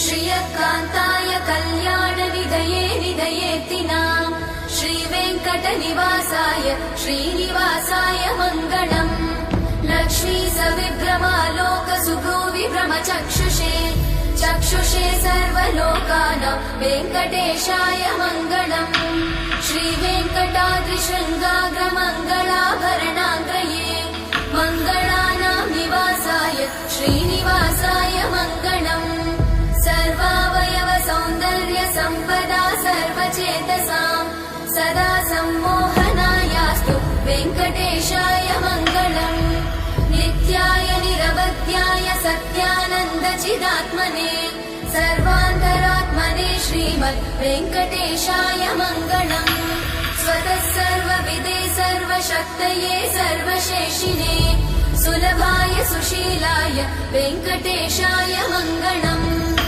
श्रियकान्ताय कल्याणनिधये निधयेतिनाम् श्रीवेङ्कटनिवासाय श्रीनिवासाय मङ्गलम् लक्ष्मी सविभ्रमालोकसुभ्रूविभ्रमचक्षुषे चक्षुषे सर्वलोकानां वेङ्कटेशाय मङ्गलम् श्रीवेङ्कटाद्रिशृङ्गाग्रमङ्गलाभरणाग्रये मङ्गलानां निवासाय श्रीनिवासाय मङ्गलम् सर्वावयव सौन्दर्य सम्पदा सर्वचेतसां सदा सम्मोहनायास्तु वेङ्कटेशाय मङ्गलम् नित्याय निरवध्याय सत्यानन्दचिदात्मने सर्वान्तरात्मने श्रीमद् वेङ्कटेशाय मङ्गलम् स्वतः सर्वविदे सर्वशक्तये सर्वशेषिने सुलभाय सुशीलाय वेङ्कटेशाय मङ्गलम्